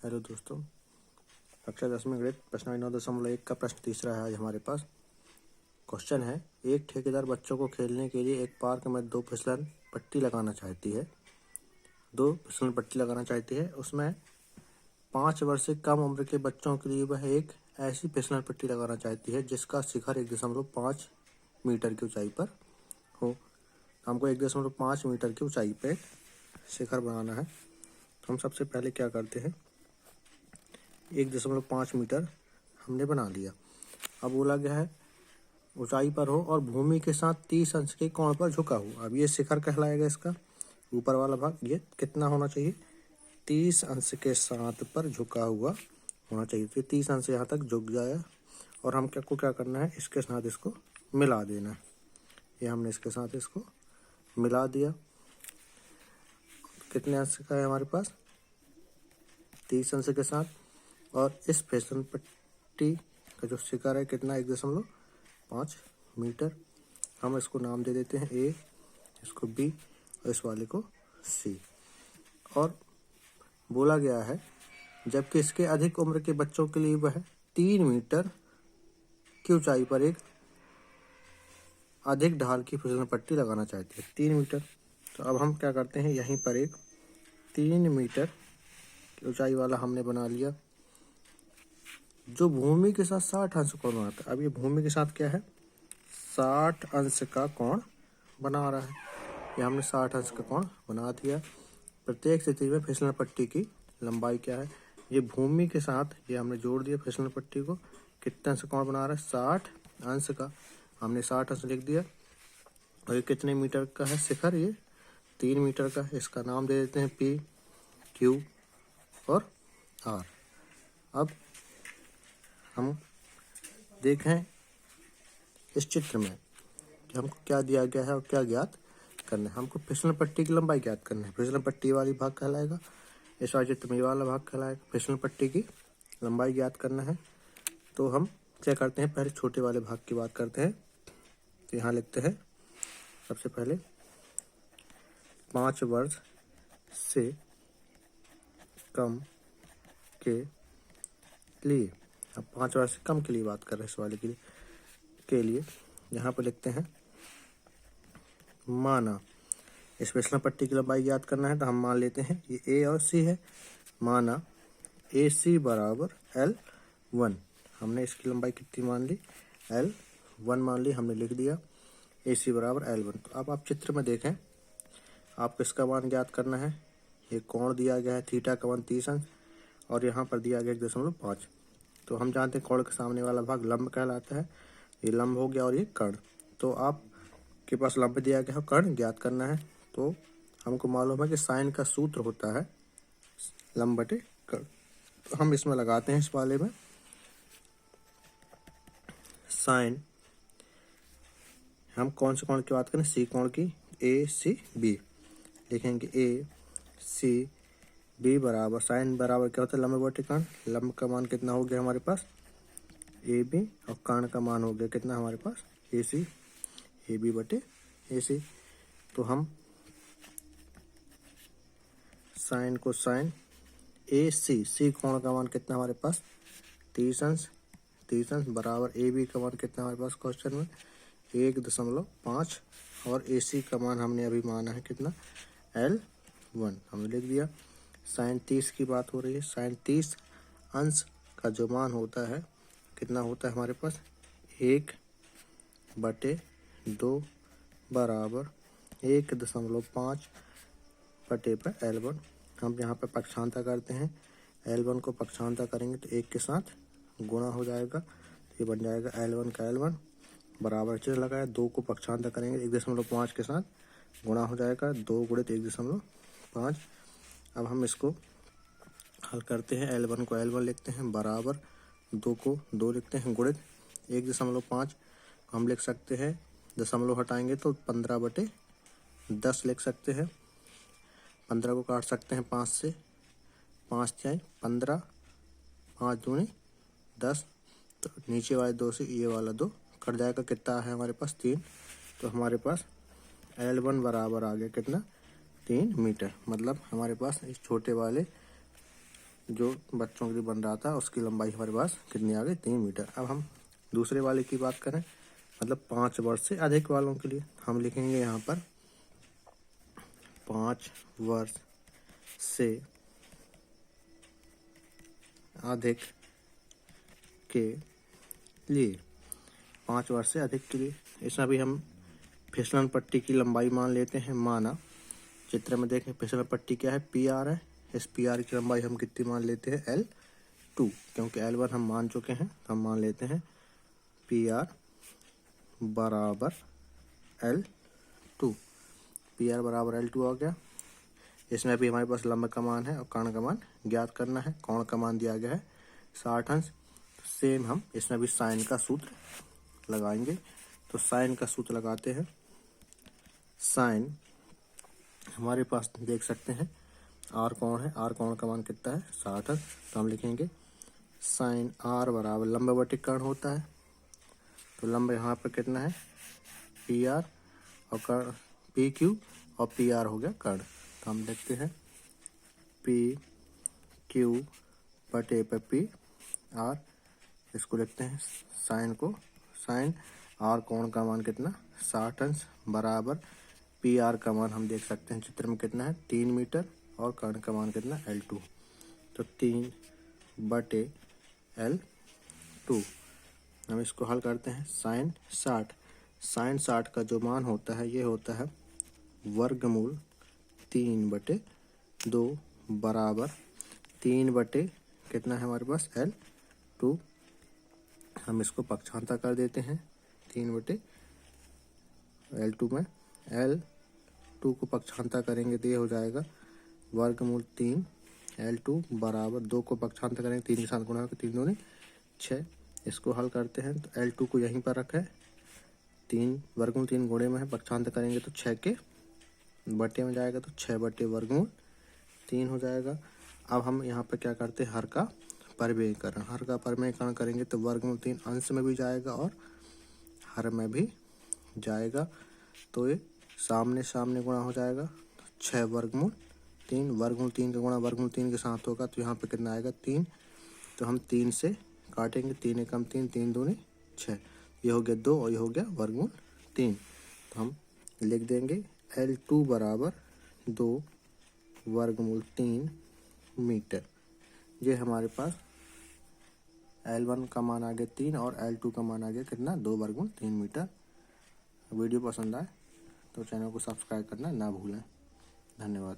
Hello दोस्तों, कक्षा 10 में गणित प्रश्न 9.1 का प्रश्न तीसरा है आज हमारे पास। क्वेश्चन है, एक ठेकेदार बच्चों को खेलने के लिए एक पार्क में दो फिसलन पट्टी लगाना चाहती है। उसमें 5 वर्ष से कम उम्र के बच्चों के लिए वह एक ऐसी फिसलन पट्टी लगाना चाहती है जिसका शिखर 1.5 मीटर की ऊंचाई पर हो। हमको 1.5 मीटर की ऊंचाई पर शिखर बनाना है। तो हम सबसे पहले क्या करते हैं, 1.5 मीटर हमने बना लिया। अब बोला गया है ऊंचाई पर हो और भूमि के साथ 30 अंश के कोण पर झुका हो। अब ये शिखर कहलाएगा, इसका ऊपर वाला भाग ये कितना होना चाहिए, 30 अंश के साथ पर झुका हुआ होना चाहिए। तो 30 अंश यहाँ तक झुक जाए और हम क्या करना है, इसके साथ इसको मिला देना है। ये हमने इसके साथ इसको मिला दिया। कितने अंश का है हमारे पास, 30 अंश के साथ। और इस फिसलन पट्टी का जो शिखर है कितना, 1.5 मीटर। हम इसको नाम दे देते हैं ए, इसको बी और इस वाले को सी। और बोला गया है जबकि इसके अधिक उम्र के बच्चों के लिए वह 3 मीटर की ऊंचाई पर एक अधिक ढाल की फिसलन पट्टी लगाना चाहती है, 3 मीटर। तो अब हम क्या करते हैं, यहीं पर एक 3 मीटर की ऊंचाई वाला हमने बना लिया जो भूमि के साथ 60 अंश कोण बनाता है। अब ये भूमि के साथ क्या है, 60 अंश का कोण बना रहा है। ये हमने 60 अंश का कोण बना दिया। प्रत्येक स्थिति में फिसलन पट्टी की लंबाई क्या है, ये भूमि के साथ ये हमने जोड़ दिया फिसलन पट्टी को। कितने अंश कोण बना रहा है, 60 अंश का। हमने 60 अंश लिख दिया। और ये कितने मीटर का है शिखर, ये 3 मीटर का। इसका नाम दे देते हैं पी, क्यू और आर। अब हम देखें इस चित्र में कि हमको क्या दिया गया है और क्या ज्ञात करना है। हमको फिसलन पट्टी की लंबाई ज्ञात करना है। फिसलन पट्टी वाली भाग कहलाएगा, इस वाले चित्र में वाला भाग कहलाएगा। फिसलन पट्टी की लंबाई ज्ञात करना है। तो हम क्या करते हैं, पहले छोटे वाले भाग की बात करते हैं। तो यहाँ लिखते हैं सबसे पहले 5 वर्ष से कम के लिए। अब 5 वर्ष से कम के लिए बात कर रहे हैं, इस वाले के लिए यहाँ पर लिखते हैं माना। इस फिसलन पट्टी की लंबाई याद करना है तो हम मान लेते हैं ये ए और सी है। माना ए सी बराबर L1। हमने इसकी लंबाई कितनी मान ली, L1 मान ली, हमने लिख दिया ए सी बराबर L1। तो अब आप चित्र में देखें, आपको इसका मान ज्ञात करना है। ये कोण दिया गया है, थीटा का मान 30 अंश और यहाँ पर दिया गया 1.5। तो हम जानते हैं कोण के सामने वाला भाग लंब कहलाता है। ये लंब हो गया और ये कर्ण। तो आपके पास लंब दिया गया है, कर्ण ज्ञात करना है। तो हमको मालूम है कि साइन का सूत्र होता है लंब बटे कर्ण। तो हम इसमें लगाते हैं, इस वाले में साइन। हम कौन से कोण की बात करें, सी कोण की। ए सी बी लिखेंगे, ए सी बी बराबर साइन बराबर क्या होता है, लंब बटे कर्ण। लंब का मान कितना हो गया हमारे पास, ए बी, और कर्ण का मान हो गया कितना हमारे पास, ए सी। ए बी बटे ए सी। तो हम साइन को साइन ए सी, सी कोण का मान कितना हमारे पास 30 अंश, 30 अंश बराबर ए बी का मान कितना हमारे पास क्वेश्चन में 1.5 और ए सी का मान हमने अभी माना है कितना, L1 हमने लिख दिया। साइन 30 की बात हो रही है। साइन 30 अंश का जो मान होता है कितना होता है हमारे पास, 1/2 बराबर 1.5 बटे पर L1। हम यहाँ पर पक्षांतर करते हैं, L1 को पक्षांतर करेंगे तो 1 के साथ गुणा हो जाएगा। तो ये बन जाएगा L1 का L1 बराबर चिन्ह लगाया। 2 को पक्षांतर करेंगे 1.5 के साथ गुणा हो जाएगा, 2 गुणित 1.5। अब हम इसको हल करते हैं, L1 को L1 लिखते हैं बराबर 2 को 2 लिखते हैं गुणित 1.5। हम लिख सकते हैं, दशमलव हटाएंगे तो 15/10 लिख सकते हैं। 15 को काट सकते हैं 5 से, 5 जाए 15, 5 दूनी 10। तो नीचे वाले 2 से ये वाला 2 कट जाएगा, कितना है हमारे पास 3। तो हमारे पास L1 बराबर आ गया कितना, 3 मीटर। मतलब हमारे पास इस छोटे वाले जो बच्चों के लिए बन रहा था उसकी लंबाई हमारे पास कितनी आ गई, 3 मीटर। अब हम दूसरे वाले की बात करें, मतलब 5 वर्ष से अधिक वालों के लिए हम लिखेंगे यहाँ पर 5 वर्ष से अधिक के लिए, 5 वर्ष से अधिक के लिए। इसमें भी हम फिसलन पट्टी की लंबाई मान लेते हैं। माना चित्र में देखें, फिसलन पट्टी क्या है, PR है। इस PR की लंबाई हम कितनी मान लेते हैं, L2, क्योंकि L1 हम मान चुके हैं, तो हम मान लेते हैं PR बराबर L2। PR बराबर L2 आ गया। इसमें भी हमारे पास लंब का मान है और कर्ण का मान ज्ञात करना है। कोण का मान दिया गया है 60 अंश। सेम हम इसमें भी साइन का सूत्र लगाएंगे। तो साइन का सूत्र लगाते हैं। साइन हमारे पास देख सकते हैं R कोण है, R कोण का मान कितना है, 60 अंश। तो हम लिखेंगे साइन R बराबर लंब बटे कर्ण होता है। तो लंब यहाँ पर कितना है, PR और कर्ण PQ और PR हो गया कर्ण। तो हम देखते हैं PQ बटे पे PR, इसको लिखते हैं साइन को, साइन R कोण का मान कितना, 60 अंश बराबर PR का मान हम देख सकते हैं चित्र में कितना है, 3 मीटर और कर्ण का मान कितना, L2। तो 3 बटे L2। हम इसको हल करते हैं। साइन 60 का जो मान होता है ये होता है वर्गमूल 3/2 बराबर 3 बटे कितना है हमारे पास, L2। हम इसको पक्षांतर कर देते हैं। 3/L2 में L2 को पक्षांतर करेंगे तो ये हो जाएगा वर्गमूल 3 L2 बराबर 2 को पक्षांतर करेंगे, 3 के साथ गुणा होगा, 3 दूनी 6। इसको हल करते हैं तो L2 को यहीं पर रखें, 3 वर्गमूल 3 गुणे में है, पक्षांतर करेंगे तो 6 के बटे में जाएगा, तो 6 बटे वर्गमूल 3 हो जाएगा। अब हम यहाँ पर क्या करते हैं, हर का परिमेयकरण, हर का परिमेयकरण करेंगे तो वर्गमूल 3 अंश में भी जाएगा और हर में भी जाएगा। तो ये सामने सामने गुणा हो जाएगा। 6 वर्गमूल 3, वर्गमूल 3 का गुणा वर्गमूल 3 के साथ होगा, तो यहाँ पे कितना आएगा, 3। तो हम 3 से काटेंगे, 3 एकम 3, 3 दूनी 6, ये हो गया 2 और ये हो गया वर्गमूल 3। तो हम लिख देंगे L2 बराबर 2 वर्गमूल 3 मीटर। ये हमारे पास L1 का मान आ गया 3 और L2 का मान आ गया कितना, 2 वर्गमूल 3 मीटर। वीडियो पसंद आए तो चैनल को सब्सक्राइब करना ना भूलें। धन्यवाद।